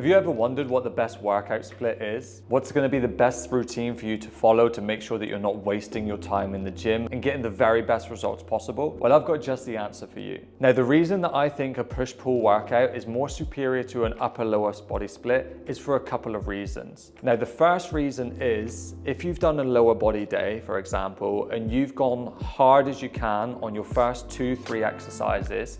Have you ever wondered what the best workout split is? What's going to be the best routine for you to follow to make sure that you're not wasting your time in the gym and getting the very best results possible? Well, I've got just the answer for you. Now, the reason that I think a push-pull workout is more superior to an upper-lower body split is for a couple of reasons. Now, the first reason is if you've done a lower body day, for example, and you've gone hard as you can on your first 2-3 exercises,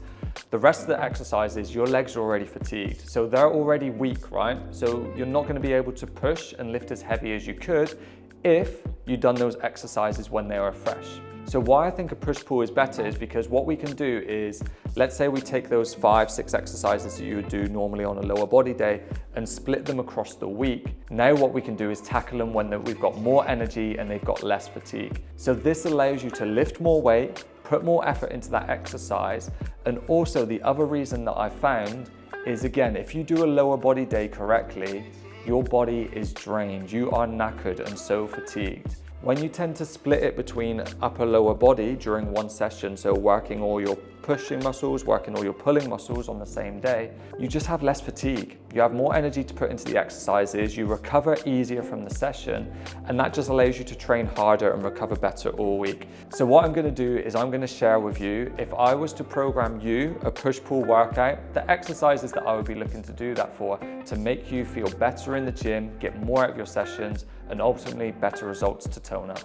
the rest of the exercises, your legs are already fatigued. So they're already weak, right? So you're not going to be able to push and lift as heavy as you could if you've done those exercises when they are fresh. So why I think a push-pull is better is because what we can do is, let's say we take those 5-6 exercises that you would do normally on a lower body day and split them across the week. Now what we can do is tackle them when we've got more energy and they've got less fatigue. So this allows you to lift more weight, put more effort into that exercise. And also the other reason that I found is, again, if you do a lower body day correctly, your body is drained, you are knackered and so fatigued. When you tend to split it between upper lower body during one session, so working all your pushing muscles, working all your pulling muscles on the same day, you just have less fatigue. You have more energy to put into the exercises, you recover easier from the session, and that just allows you to train harder and recover better all week. So what I'm gonna do is I'm gonna share with you, if I was to program you a push-pull workout, the exercises that I would be looking to do that for to make you feel better in the gym, get more out of your sessions, and ultimately better results to tone up.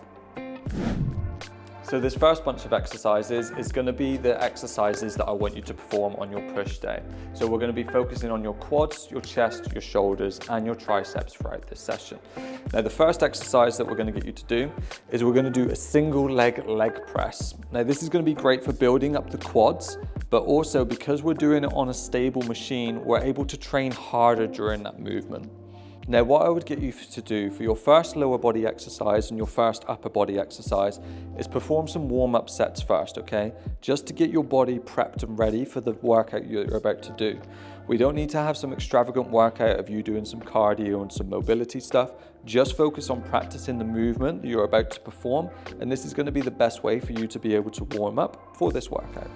So this first bunch of exercises is going to be the exercises that I want you to perform on your push day. So we're going to be focusing on your quads, your chest, your shoulders, and your triceps throughout this session. Now the first exercise that we're going to get you to do is we're going to do a single leg press. Now this is going to be great for building up the quads, but also because we're doing it on a stable machine, we're able to train harder during that movement. Now what I would get you to do for your first lower body exercise and your first upper body exercise is perform some warm-up sets first, okay? Just to get your body prepped and ready for the workout you're about to do. We don't need to have some extravagant workout of you doing some cardio and some mobility stuff. Just focus on practicing the movement that you're about to perform, and this is going to be the best way for you to be able to warm up for this workout.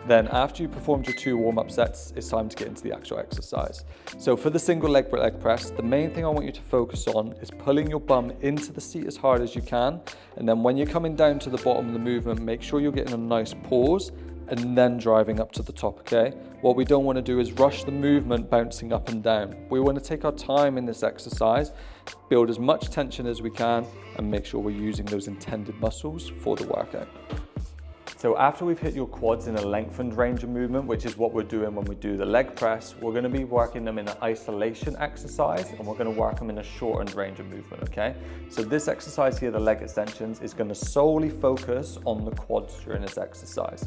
Then after you performed your 2 warm-up sets, it's time to get into the actual exercise. So for the single leg press, the main thing I want you to focus on is pulling your bum into the seat as hard as you can. And then when you're coming down to the bottom of the movement, make sure you're getting a nice pause and then driving up to the top, okay? What we don't want to do is rush the movement bouncing up and down. We want to take our time in this exercise, build as much tension as we can, and make sure we're using those intended muscles for the workout. So after we've hit your quads in a lengthened range of movement, which is what we're doing when we do the leg press, we're going to be working them in an isolation exercise, and we're going to work them in a shortened range of movement, okay? So this exercise here, the leg extensions, is going to solely focus on the quads during this exercise.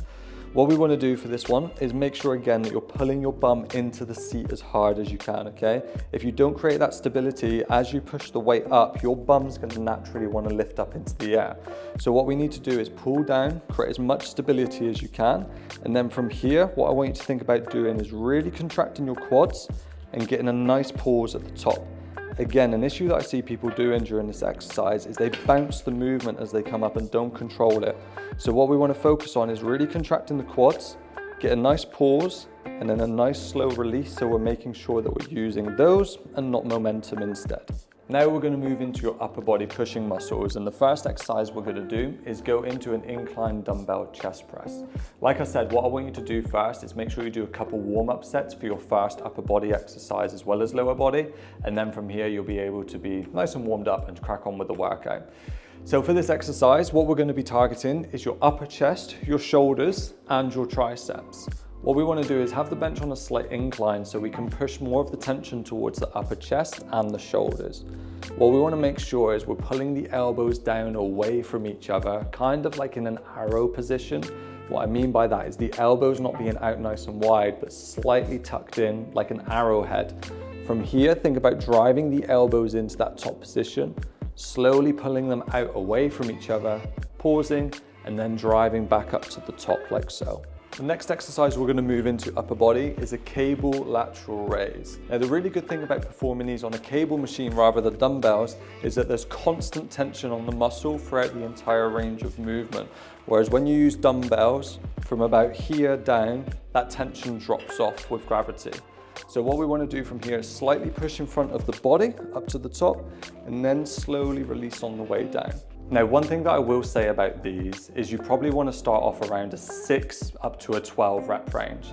What we want to do for this one is make sure again that you're pulling your bum into the seat as hard as you can, okay? If you don't create that stability, as you push the weight up, your bum's going to naturally want to lift up into the air. So what we need to do is pull down, create as much stability as you can, and then from here, what I want you to think about doing is really contracting your quads and getting a nice pause at the top. Again, an issue that I see people doing during this exercise is they bounce the movement as they come up and don't control it. So what we want to focus on is really contracting the quads, get a nice pause, and then a nice slow release, so we're making sure that we're using those and not momentum instead. Now we're going to move into your upper body pushing muscles, and the first exercise we're going to do is go into an incline dumbbell chest press. Like I said, what I want you to do first is make sure you do a couple warm-up sets for your first upper body exercise as well as lower body, and then from here you'll be able to be nice and warmed up and crack on with the workout. So for this exercise, what we're going to be targeting is your upper chest, your shoulders, and your triceps. What we want to do is have the bench on a slight incline so we can push more of the tension towards the upper chest and the shoulders. What we want to make sure is we're pulling the elbows down away from each other, kind of like in an arrow position. What I mean by that is the elbows not being out nice and wide, but slightly tucked in like an arrowhead. From here, think about driving the elbows into that top position, slowly pulling them out away from each other, pausing, and then driving back up to the top like so. The next exercise we're going to move into upper body is a cable lateral raise. Now the really good thing about performing these on a cable machine rather than dumbbells is that there's constant tension on the muscle throughout the entire range of movement. Whereas when you use dumbbells, from about here down, that tension drops off with gravity. So what we want to do from here is slightly push in front of the body up to the top and then slowly release on the way down. Now, one thing that I will say about these is you probably want to start off around a 6 up to a 12 rep range.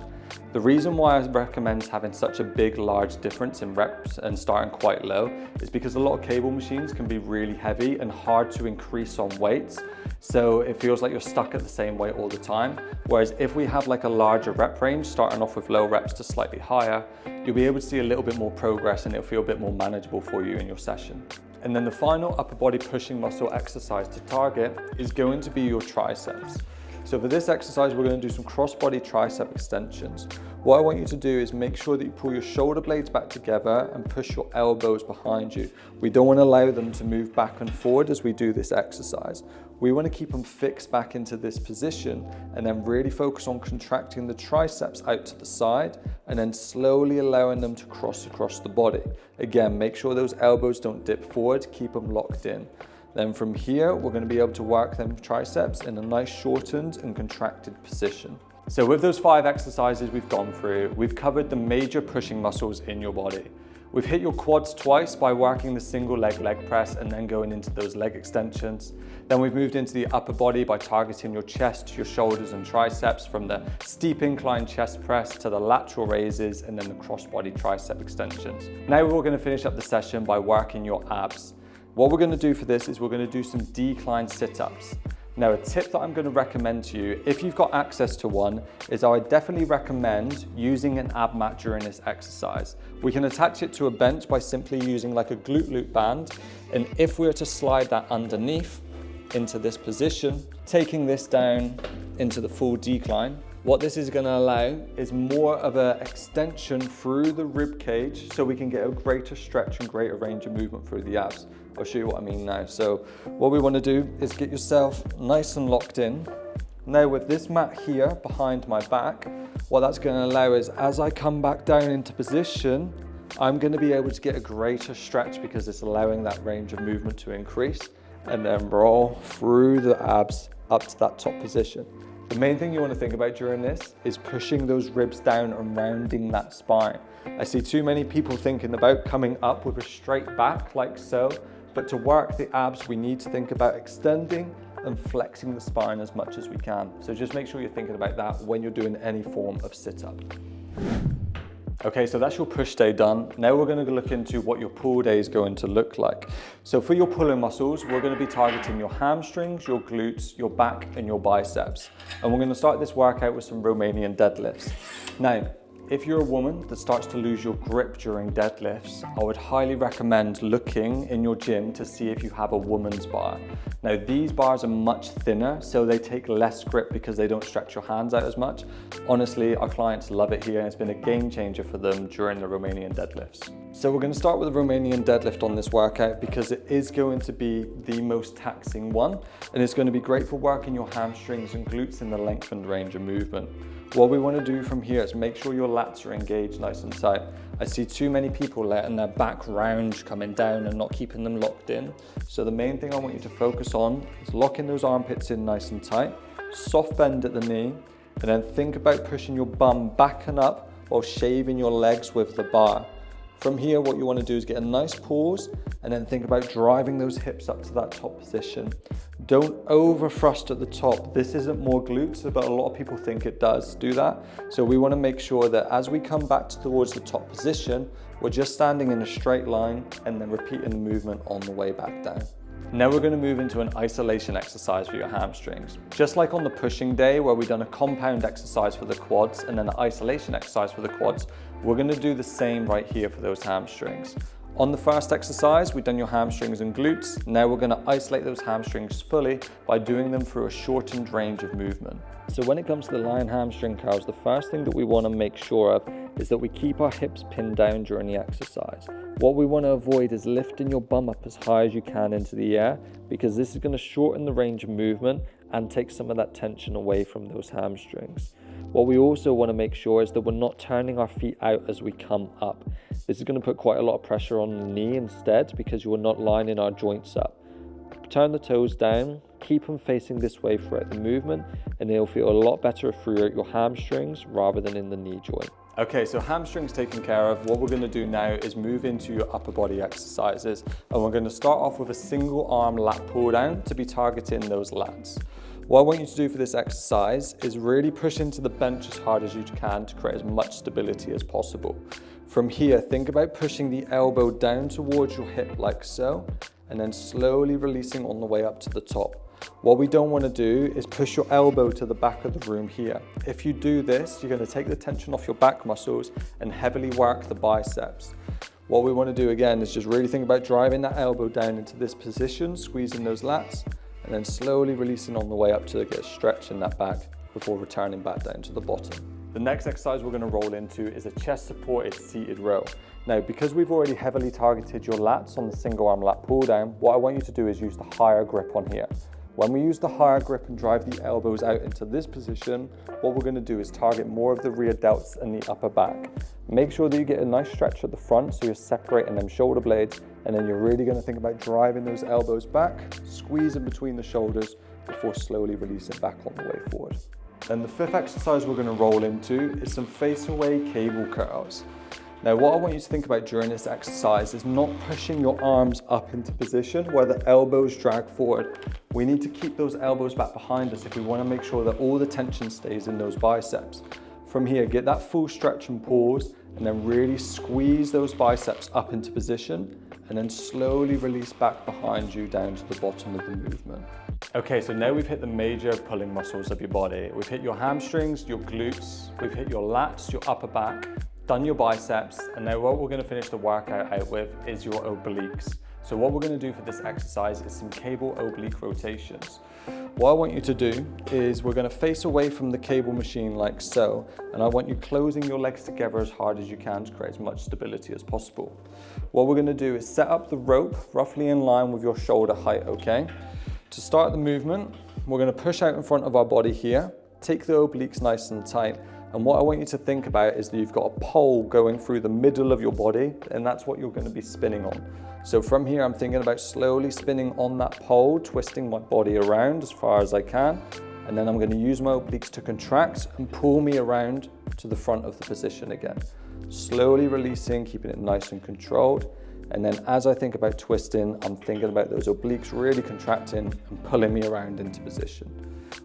The reason why I recommend having such a big, large difference in reps and starting quite low is because a lot of cable machines can be really heavy and hard to increase on weights. So it feels like you're stuck at the same weight all the time. Whereas if we have like a larger rep range, starting off with low reps to slightly higher, you'll be able to see a little bit more progress and it'll feel a bit more manageable for you in your session. And then the final upper body pushing muscle exercise to target is going to be your triceps. So for this exercise, we're going to do some cross-body tricep extensions. What I want you to do is make sure that you pull your shoulder blades back together and push your elbows behind you. We don't want to allow them to move back and forward as we do this exercise. We want to keep them fixed back into this position and then really focus on contracting the triceps out to the side and then slowly allowing them to cross across the body. Again, make sure those elbows don't dip forward, keep them locked in. Then from here, we're going to be able to work them triceps in a nice shortened and contracted position. So with those 5 exercises we've gone through, we've covered the major pushing muscles in your body. We've hit your quads twice by working the single leg press and then going into those leg extensions. Then we've moved into the upper body by targeting your chest, your shoulders and triceps, from the steep incline chest press to the lateral raises and then the cross-body tricep extensions. Now we're going to finish up the session by working your abs. What we're going to do for this is we're going to do some decline sit-ups. Now, a tip that I'm going to recommend to you, if you've got access to one, is I would definitely recommend using an ab mat during this exercise. We can attach it to a bench by simply using like a glute loop band. And if we were to slide that underneath into this position, taking this down into the full decline, what this is going to allow is more of an extension through the rib cage so we can get a greater stretch and greater range of movement through the abs. I'll show you what I mean now. So what we want to do is get yourself nice and locked in. Now with this mat here behind my back, what that's going to allow is as I come back down into position, I'm going to be able to get a greater stretch because it's allowing that range of movement to increase and then roll through the abs up to that top position. The main thing you want to think about during this is pushing those ribs down and rounding that spine. I see too many people thinking about coming up with a straight back like so, but to work the abs, we need to think about extending and flexing the spine as much as we can. So just make sure you're thinking about that when you're doing any form of sit-up. Okay, so that's your push day done. Now we're going to look into what your pull day is going to look like. So for your pulling muscles, we're going to be targeting your hamstrings, your glutes, your back, and your biceps. And we're going to start this workout with some Romanian deadlifts. Now, if you're a woman that starts to lose your grip during deadlifts, I would highly recommend looking in your gym to see if you have a woman's bar. Now these bars are much thinner, so they take less grip because they don't stretch your hands out as much. Honestly, our clients love it here and it's been a game changer for them during the Romanian deadlifts. So we're going to start with the Romanian deadlift on this workout because it is going to be the most taxing one and it's going to be great for working your hamstrings and glutes in the lengthened range of movement. What we want to do from here is make sure your lats are engaged nice and tight. I see too many people letting their back round coming down and not keeping them locked in. So the main thing I want you to focus on is locking those armpits in nice and tight, soft bend at the knee, and then think about pushing your bum back and up while shaving your legs with the bar. From here, what you want to do is get a nice pause and then think about driving those hips up to that top position. Don't over thrust at the top. This isn't more glutes, but a lot of people think it does do that. So we want to make sure that as we come back towards the top position, we're just standing in a straight line and then repeating the movement on the way back down. Now we're going to move into an isolation exercise for your hamstrings. Just like on the pushing day where we've done a compound exercise for the quads and then an isolation exercise for the quads, we're going to do the same right here for those hamstrings. On the first exercise, we've done your hamstrings and glutes. Now we're going to isolate those hamstrings fully by doing them through a shortened range of movement. So when it comes to the lying hamstring curls, the first thing that we want to make sure of is that we keep our hips pinned down during the exercise. What we want to avoid is lifting your bum up as high as you can into the air, because this is going to shorten the range of movement and take some of that tension away from those hamstrings. What we also want to make sure is that we're not turning our feet out as we come up. This is going to put quite a lot of pressure on the knee instead, because you are not lining our joints up. Turn the toes down, keep them facing this way throughout the movement, and it'll feel a lot better throughout your hamstrings rather than in the knee joint. Okay, so hamstrings taken care of. What we're gonna do now is move into your upper body exercises. And we're gonna start off with a single arm lat pull down to be targeting those lats. What I want you to do for this exercise is really push into the bench as hard as you can to create as much stability as possible. From here, think about pushing the elbow down towards your hip like so, and then slowly releasing on the way up to the top. What we don't want to do is push your elbow to the back of the room here. If you do this, you're going to take the tension off your back muscles and heavily work the biceps. What we want to do again is just really think about driving that elbow down into this position, squeezing those lats, and then slowly releasing on the way up to get a stretch in that back before returning back down to the bottom. The next exercise we're going to roll into is a chest supported seated row. Now, because we've already heavily targeted your lats on the single arm lat pull down, what I want you to do is use the higher grip on here. When we use the higher grip and drive the elbows out into this position, what we're going to do is target more of the rear delts and the upper back. Make sure that you get a nice stretch at the front so you're separating them shoulder blades, and then you're really going to think about driving those elbows back, squeezing between the shoulders before slowly releasing back on the way forward. And the fifth exercise we're going to roll into is some face away cable curls. Now, what I want you to think about during this exercise is not pushing your arms up into position where the elbows drag forward. We need to keep those elbows back behind us if we want to make sure that all the tension stays in those biceps. From here, get that full stretch and pause, and then really squeeze those biceps up into position, and then slowly release back behind you down to the bottom of the movement. Okay, so now we've hit the major pulling muscles of your body. We've hit your hamstrings, your glutes, we've hit your lats, your upper back, done your biceps, and now what we're going to finish the workout out with is your obliques. So what we're going to do for this exercise is some cable oblique rotations. What I want you to do is we're going to face away from the cable machine like so, and I want you closing your legs together as hard as you can to create as much stability as possible. What we're going to do is set up the rope roughly in line with your shoulder height, okay? To start the movement, we're going to push out in front of our body here, take the obliques nice and tight, and what I want you to think about is that you've got a pole going through the middle of your body, and that's what you're going to be spinning on. So from here, I'm thinking about slowly spinning on that pole, twisting my body around as far as I can, and then I'm going to use my obliques to contract and pull me around to the front of the position again. Slowly releasing, keeping it nice and controlled. And then as I think about twisting, I'm thinking about those obliques really contracting and pulling me around into position.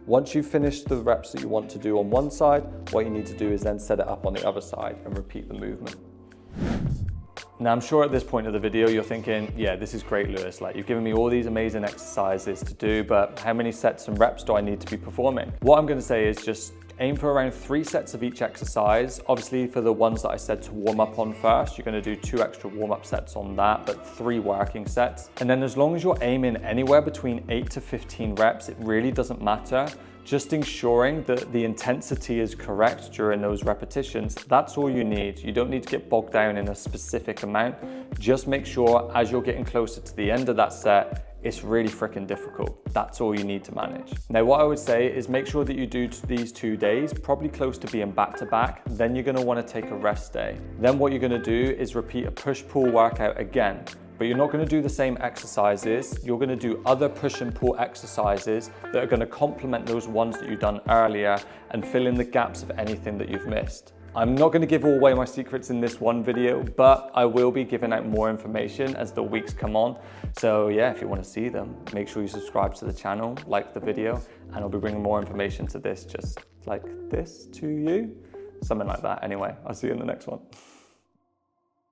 Once you've finished the reps that you want to do on one side, what you need to do is then set it up on the other side and repeat the movement. Now, I'm sure at this point of the video, you're thinking, yeah, this is great, Lewis. Like, you've given me all these amazing exercises to do, but how many sets and reps do I need to be performing? What I'm going to say is just aim for around 3 sets of each exercise. Obviously, for the ones that I said to warm up on first, you're going to do 2 extra warm-up sets on that, but 3 working sets. And then as long as you're aiming anywhere between 8 to 15 reps, it really doesn't matter. Just ensuring that the intensity is correct during those repetitions, that's all you need. You don't need to get bogged down in a specific amount. Just make sure as you're getting closer to the end of that set, it's really freaking difficult. That's all you need to manage. Now, what I would say is make sure that you do these 2 days, probably close to being back to back. Then you're gonna wanna take a rest day. Then what you're gonna do is repeat a push-pull workout again. But you're not gonna do the same exercises. You're gonna do other push and pull exercises that are gonna complement those ones that you've done earlier and fill in the gaps of anything that you've missed. I'm not going to give all away my secrets in this one video, but I will be giving out more information as the weeks come on. So yeah, if you want to see them, make sure you subscribe to the channel, like the video, and I'll be bringing more information to this just like this to you. Something like that. Anyway, I'll see you in the next one.